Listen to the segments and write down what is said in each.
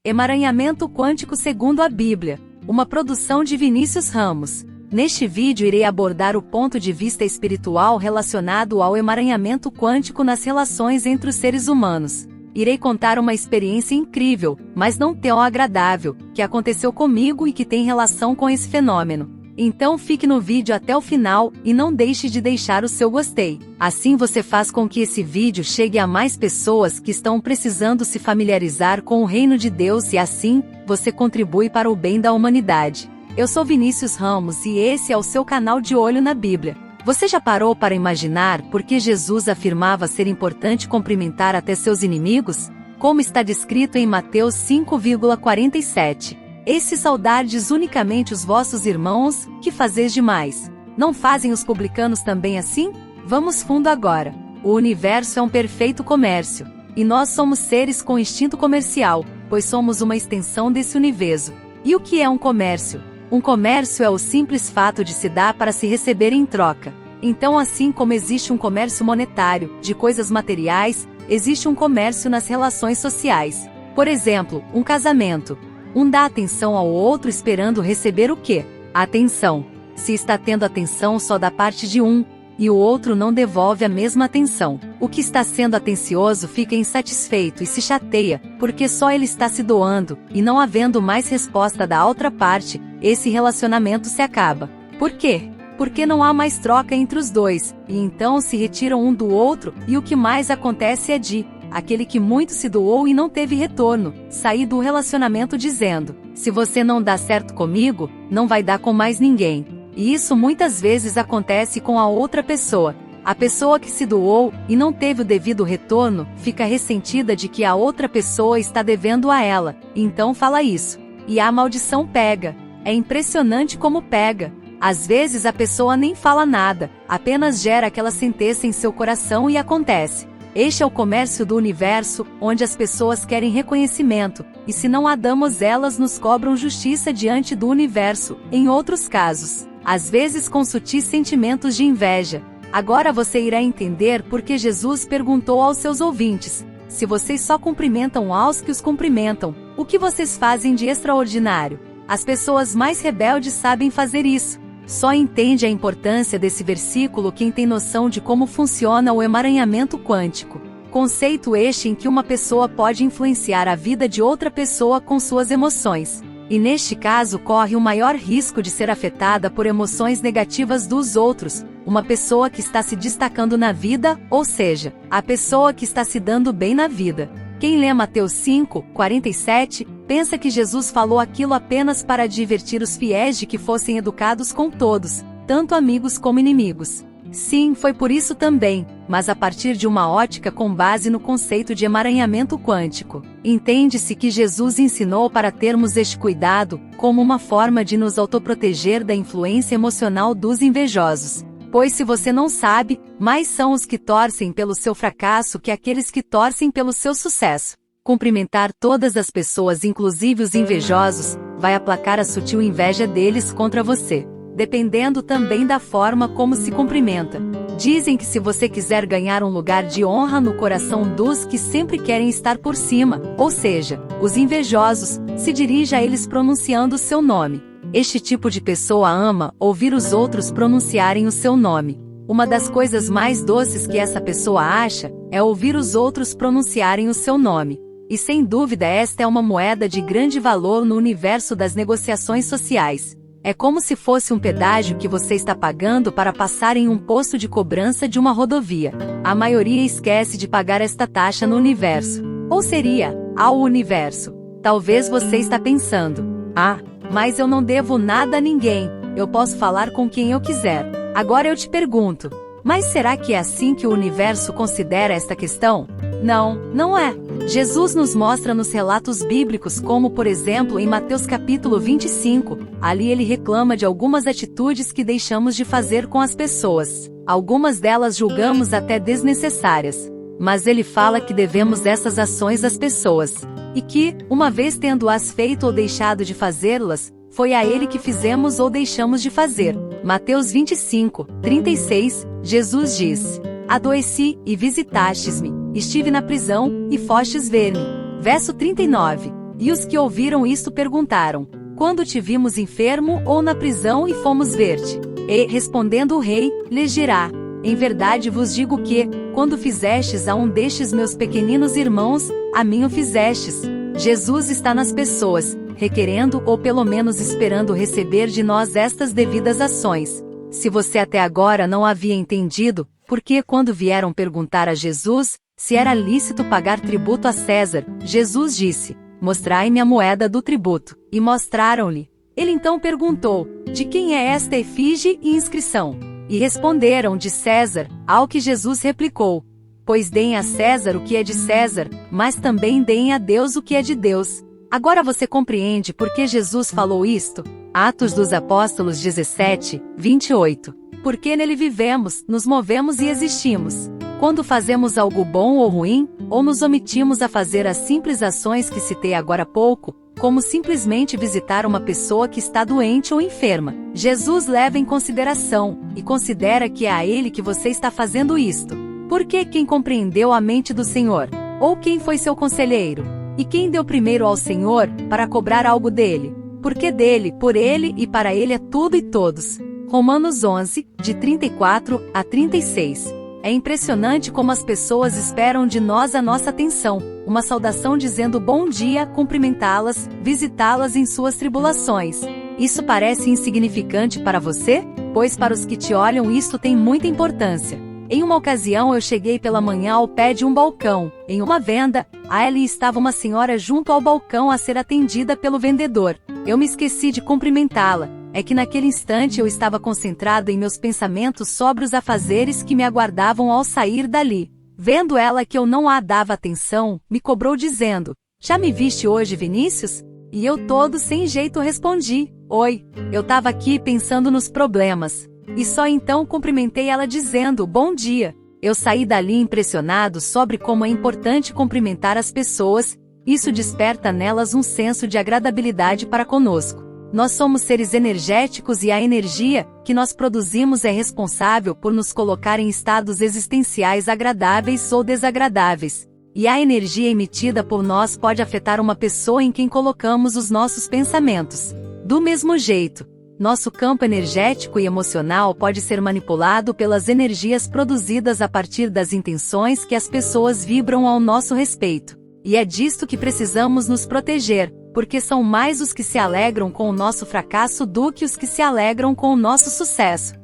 Emaranhamento quântico segundo a Bíblia, uma produção de Vinícius Ramos. Neste vídeo irei abordar o ponto de vista espiritual relacionado ao emaranhamento quântico nas relações entre os seres humanos. Irei contar uma experiência incrível, mas não tão agradável, que aconteceu comigo e que tem relação com esse fenômeno. Então fique no vídeo até o final e não deixe de deixar o seu gostei. Assim você faz com que esse vídeo chegue a mais pessoas que estão precisando se familiarizar com o reino de Deus e assim, você contribui para o bem da humanidade. Eu sou Vinícius Ramos e esse é o seu canal de Olho na Bíblia. Você já parou para imaginar por que Jesus afirmava ser importante cumprimentar até seus inimigos? Como está descrito em Mateus 5,47. Esses saudardes unicamente os vossos irmãos, que fazeis demais. Não fazem os publicanos também assim? Vamos fundo agora. O universo é um perfeito comércio. E nós somos seres com instinto comercial, pois somos uma extensão desse universo. E o que é um comércio? Um comércio é o simples fato de se dar para se receber em troca. Então, assim como existe um comércio monetário, de coisas materiais, existe um comércio nas relações sociais. Por exemplo, um casamento. Um dá atenção ao outro esperando receber o quê? A atenção. Se está tendo atenção só da parte de um, e o outro não devolve a mesma atenção, o que está sendo atencioso fica insatisfeito e se chateia, porque só ele está se doando, e não havendo mais resposta da outra parte, esse relacionamento se acaba. Por quê? Porque não há mais troca entre os dois, e então se retiram um do outro, e o que mais acontece é aquele que muito se doou e não teve retorno, sair do relacionamento dizendo, se você não dá certo comigo, não vai dar com mais ninguém. E isso muitas vezes acontece com a outra pessoa. A pessoa que se doou e não teve o devido retorno, fica ressentida de que a outra pessoa está devendo a ela, então fala isso. E a maldição pega. É impressionante como pega. Às vezes a pessoa nem fala nada, apenas gera aquela sentença em seu coração e acontece. Este é o comércio do universo, onde as pessoas querem reconhecimento, e se não a damos elas nos cobram justiça diante do universo, em outros casos, às vezes com sutis sentimentos de inveja. Agora você irá entender por que Jesus perguntou aos seus ouvintes, se vocês só cumprimentam aos que os cumprimentam, o que vocês fazem de extraordinário? As pessoas mais rebeldes sabem fazer isso. Só entende a importância desse versículo quem tem noção de como funciona o emaranhamento quântico. Conceito este em que uma pessoa pode influenciar a vida de outra pessoa com suas emoções. E neste caso corre o maior risco de ser afetada por emoções negativas dos outros, uma pessoa que está se destacando na vida, ou seja, a pessoa que está se dando bem na vida. Quem lê Mateus 5,47, pensa que Jesus falou aquilo apenas para divertir os fiéis de que fossem educados com todos, tanto amigos como inimigos. Sim, foi por isso também, mas a partir de uma ótica com base no conceito de emaranhamento quântico. Entende-se que Jesus ensinou para termos este cuidado, como uma forma de nos autoproteger da influência emocional dos invejosos. Pois se você não sabe, mais são os que torcem pelo seu fracasso que aqueles que torcem pelo seu sucesso. Cumprimentar todas as pessoas, inclusive os invejosos, vai aplacar a sutil inveja deles contra você, dependendo também da forma como se cumprimenta. Dizem que se você quiser ganhar um lugar de honra no coração dos que sempre querem estar por cima, ou seja, os invejosos, se dirija a eles pronunciando o seu nome. Este tipo de pessoa ama ouvir os outros pronunciarem o seu nome. Uma das coisas mais doces que essa pessoa acha é ouvir os outros pronunciarem o seu nome. E sem dúvida esta é uma moeda de grande valor no universo das negociações sociais. É como se fosse um pedágio que você está pagando para passar em um posto de cobrança de uma rodovia. A maioria esquece de pagar esta taxa no universo. Ou seria, ao universo. Talvez você está pensando, mas eu não devo nada a ninguém, eu posso falar com quem eu quiser. Agora eu te pergunto, mas será que é assim que o universo considera esta questão? Não, não é. Jesus nos mostra nos relatos bíblicos como, por exemplo, em Mateus capítulo 25, ali ele reclama de algumas atitudes que deixamos de fazer com as pessoas. Algumas delas julgamos até desnecessárias. Mas ele fala que devemos essas ações às pessoas. E que, uma vez tendo-as feito ou deixado de fazê-las, foi a ele que fizemos ou deixamos de fazer. Mateus 25:36, Jesus disse: Adoeci, e visitastes-me, estive na prisão, e fostes ver-me. Verso 39. E os que ouviram isto perguntaram: quando te vimos enfermo ou na prisão e fomos ver-te? E, respondendo o rei, lhes dirá: em verdade vos digo que, quando fizestes a um destes meus pequeninos irmãos, a mim o fizestes. Jesus está nas pessoas, requerendo ou pelo menos esperando receber de nós estas devidas ações. Se você até agora não havia entendido, porque quando vieram perguntar a Jesus se era lícito pagar tributo a César, Jesus disse: mostrai-me a moeda do tributo. E mostraram-lhe. Ele então perguntou: de quem é esta efígie e inscrição? E responderam: de César. Ao que Jesus replicou: pois deem a César o que é de César, mas também deem a Deus o que é de Deus. Agora você compreende por que Jesus falou isto? Atos dos Apóstolos 17, 28. Porque nele vivemos, nos movemos e existimos. Quando fazemos algo bom ou ruim, ou nos omitimos a fazer as simples ações que citei agora há pouco, como simplesmente visitar uma pessoa que está doente ou enferma, Jesus leva em consideração, e considera que é a ele que você está fazendo isto. Porque quem compreendeu a mente do Senhor? Ou quem foi seu conselheiro? E quem deu primeiro ao Senhor, para cobrar algo dele? Porque dele, por ele e para ele é tudo e todos. Romanos 11, de 34 a 36. É impressionante como as pessoas esperam de nós a nossa atenção, uma saudação dizendo bom dia, cumprimentá-las, visitá-las em suas tribulações. Isso parece insignificante para você? Pois para os que te olham isto tem muita importância. Em uma ocasião eu cheguei pela manhã ao pé de um balcão, em uma venda, ali estava uma senhora junto ao balcão a ser atendida pelo vendedor. Eu me esqueci de cumprimentá-la. É que naquele instante eu estava concentrado em meus pensamentos sobre os afazeres que me aguardavam ao sair dali. Vendo ela que eu não a dava atenção, me cobrou dizendo: já me viste hoje, Vinícius? E eu todo sem jeito respondi: oi, eu estava aqui pensando nos problemas. E só então cumprimentei ela dizendo: bom dia. Eu saí dali impressionado sobre como é importante cumprimentar as pessoas, isso desperta nelas um senso de agradabilidade para conosco. Nós somos seres energéticos e a energia que nós produzimos é responsável por nos colocar em estados existenciais agradáveis ou desagradáveis. E a energia emitida por nós pode afetar uma pessoa em quem colocamos os nossos pensamentos. Do mesmo jeito, nosso campo energético e emocional pode ser manipulado pelas energias produzidas a partir das intenções que as pessoas vibram ao nosso respeito. E é disto que precisamos nos proteger, porque são mais os que se alegram com o nosso fracasso do que os que se alegram com o nosso sucesso.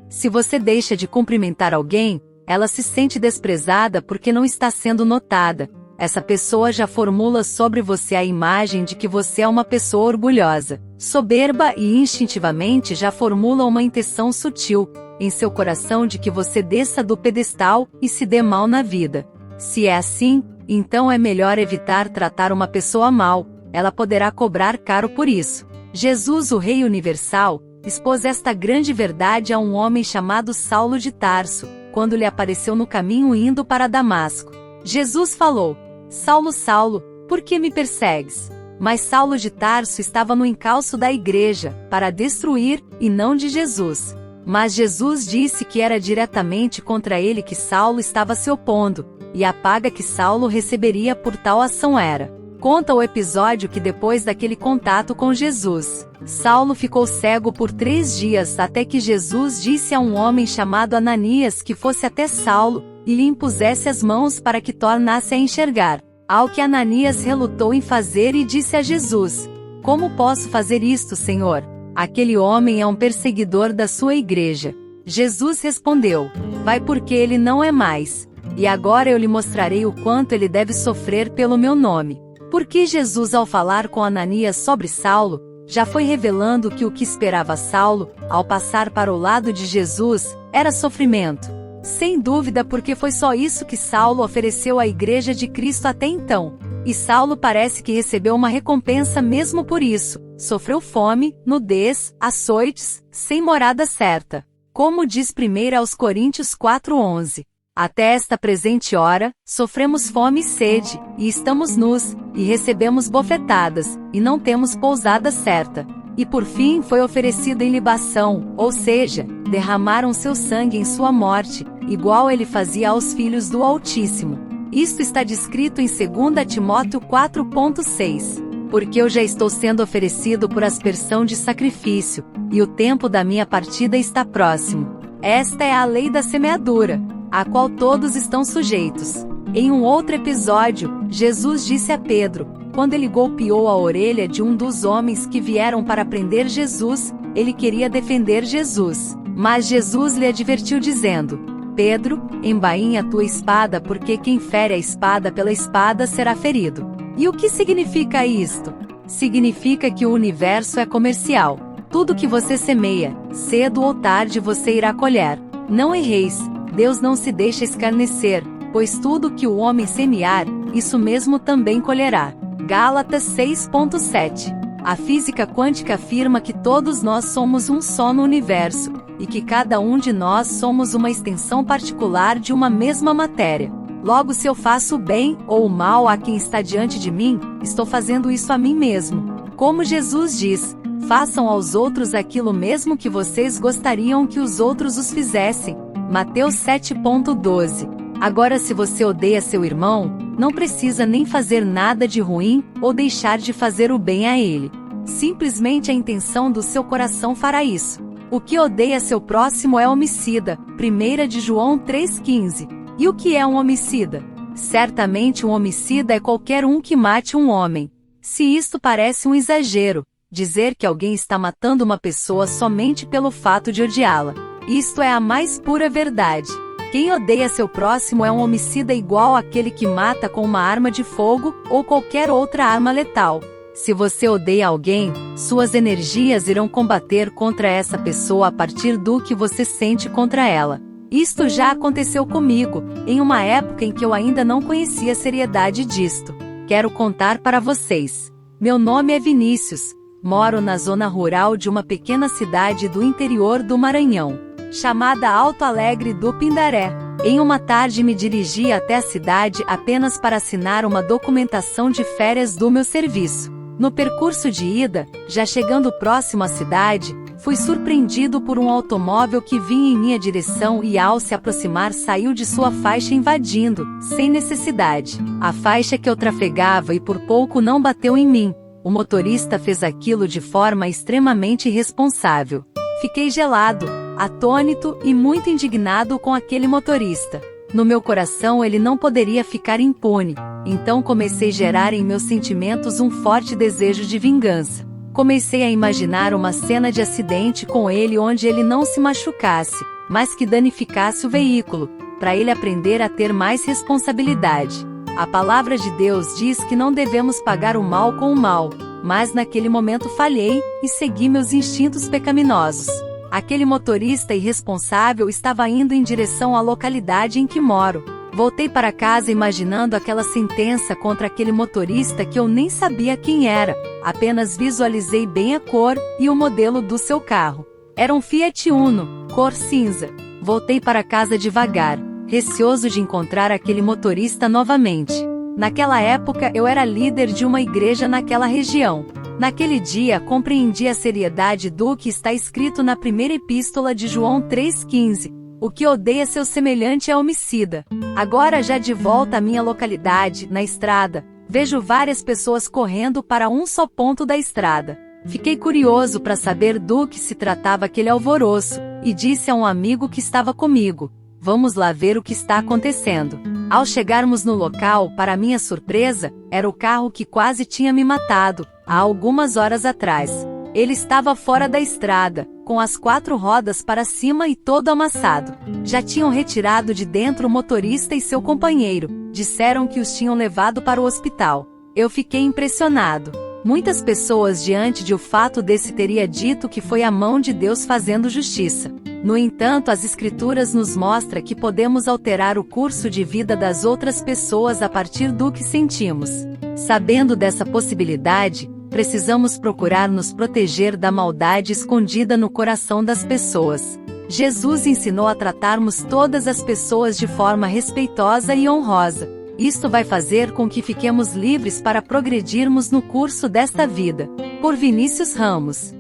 Se você deixa de cumprimentar alguém, ela se sente desprezada porque não está sendo notada. Essa pessoa já formula sobre você a imagem de que você é uma pessoa orgulhosa, soberba e instintivamente já formula uma intenção sutil em seu coração de que você desça do pedestal e se dê mal na vida. Se é assim, então é melhor evitar tratar uma pessoa mal. Ela poderá cobrar caro por isso. Jesus, o Rei Universal, expôs esta grande verdade a um homem chamado Saulo de Tarso, quando lhe apareceu no caminho indo para Damasco. Jesus falou: Saulo, Saulo, por que me persegues? Mas Saulo de Tarso estava no encalço da igreja, para destruir, e não de Jesus. Mas Jesus disse que era diretamente contra ele que Saulo estava se opondo, e a paga que Saulo receberia por tal ação era. Conta o episódio que depois daquele contato com Jesus, Saulo ficou cego por 3 dias até que Jesus disse a um homem chamado Ananias que fosse até Saulo, e lhe impusesse as mãos para que tornasse a enxergar. Ao que Ananias relutou em fazer e disse a Jesus: como posso fazer isto, Senhor? Aquele homem é um perseguidor da sua igreja. Jesus respondeu: vai porque ele não é mais. E agora eu lhe mostrarei o quanto ele deve sofrer pelo meu nome. Porque Jesus, ao falar com Ananias sobre Saulo, já foi revelando que o que esperava Saulo, ao passar para o lado de Jesus, era sofrimento. Sem dúvida, porque foi só isso que Saulo ofereceu à igreja de Cristo até então. E Saulo parece que recebeu uma recompensa mesmo por isso. Sofreu fome, nudez, açoites, sem morada certa. Como diz 1 aos Coríntios 4:11. Até esta presente hora, sofremos fome e sede, e estamos nus, e recebemos bofetadas, e não temos pousada certa. E por fim foi oferecido em libação, ou seja, derramaram seu sangue em sua morte, igual ele fazia aos filhos do Altíssimo. Isto está descrito em 2 Timóteo 4,6. Porque eu já estou sendo oferecido por aspersão de sacrifício, e o tempo da minha partida está próximo. Esta é a lei da semeadura, a qual todos estão sujeitos. Em um outro episódio, Jesus disse a Pedro, quando ele golpeou a orelha de um dos homens que vieram para prender Jesus, ele queria defender Jesus. Mas Jesus lhe advertiu dizendo: Pedro, embainha a tua espada, porque quem fere a espada pela espada será ferido. E o que significa isto? Significa que o universo é comercial. Tudo que você semeia, cedo ou tarde você irá colher. Não erreis, Deus não se deixa escarnecer, pois tudo que o homem semear, isso mesmo também colherá. Gálatas 6,7. A física quântica afirma que todos nós somos um só no universo, e que cada um de nós somos uma extensão particular de uma mesma matéria. Logo, se eu faço o bem ou o mal a quem está diante de mim, estou fazendo isso a mim mesmo. Como Jesus diz, façam aos outros aquilo mesmo que vocês gostariam que os outros os fizessem. Mateus 7,12. Agora, se você odeia seu irmão, não precisa nem fazer nada de ruim, ou deixar de fazer o bem a ele. Simplesmente a intenção do seu coração fará isso. O que odeia seu próximo é homicida. 1 de João 3,15. E o que é um homicida? Certamente um homicida é qualquer um que mate um homem. Se isto parece um exagero, dizer que alguém está matando uma pessoa somente pelo fato de odiá-la. Isto é a mais pura verdade. Quem odeia seu próximo é um homicida igual àquele que mata com uma arma de fogo ou qualquer outra arma letal. Se você odeia alguém, suas energias irão combater contra essa pessoa a partir do que você sente contra ela. Isto já aconteceu comigo, em uma época em que eu ainda não conhecia a seriedade disto. Quero contar para vocês. Meu nome é Vinícius, moro na zona rural de uma pequena cidade do interior do Maranhão, chamada Alto Alegre do Pindaré. Em uma tarde me dirigi até a cidade apenas para assinar uma documentação de férias do meu serviço. No percurso de ida, já chegando próximo à cidade, fui surpreendido por um automóvel que vinha em minha direção e ao se aproximar saiu de sua faixa invadindo, sem necessidade, a faixa que eu trafegava e por pouco não bateu em mim. O motorista fez aquilo de forma extremamente irresponsável. Fiquei gelado, atônito e muito indignado com aquele motorista. No meu coração ele não poderia ficar impune, então comecei a gerar em meus sentimentos um forte desejo de vingança. Comecei a imaginar uma cena de acidente com ele onde ele não se machucasse, mas que danificasse o veículo, para ele aprender a ter mais responsabilidade. A palavra de Deus diz que não devemos pagar o mal com o mal, mas naquele momento falhei e segui meus instintos pecaminosos. Aquele motorista irresponsável estava indo em direção à localidade em que moro. Voltei para casa imaginando aquela sentença contra aquele motorista que eu nem sabia quem era, apenas visualizei bem a cor e o modelo do seu carro. Era um Fiat Uno, cor cinza. Voltei para casa devagar, receoso de encontrar aquele motorista novamente. Naquela época eu era líder de uma igreja naquela região. Naquele dia compreendi a seriedade do que está escrito na primeira epístola de João 3,15. O que odeia seu semelhante é homicida. Agora, já de volta à minha localidade, na estrada, vejo várias pessoas correndo para um só ponto da estrada. Fiquei curioso para saber do que se tratava aquele alvoroço, e disse a um amigo que estava comigo: vamos lá ver o que está acontecendo. Ao chegarmos no local, para minha surpresa, era o carro que quase tinha me matado, há algumas horas atrás. Ele estava fora da estrada, com as 4 rodas para cima e todo amassado. Já tinham retirado de dentro o motorista e seu companheiro. Disseram que os tinham levado para o hospital. Eu fiquei impressionado. Muitas pessoas diante de o fato desse teria dito que foi a mão de Deus fazendo justiça. No entanto, as Escrituras nos mostram que podemos alterar o curso de vida das outras pessoas a partir do que sentimos. Sabendo dessa possibilidade, precisamos procurar nos proteger da maldade escondida no coração das pessoas. Jesus ensinou a tratarmos todas as pessoas de forma respeitosa e honrosa. Isto vai fazer com que fiquemos livres para progredirmos no curso desta vida. Por Vinícius Ramos.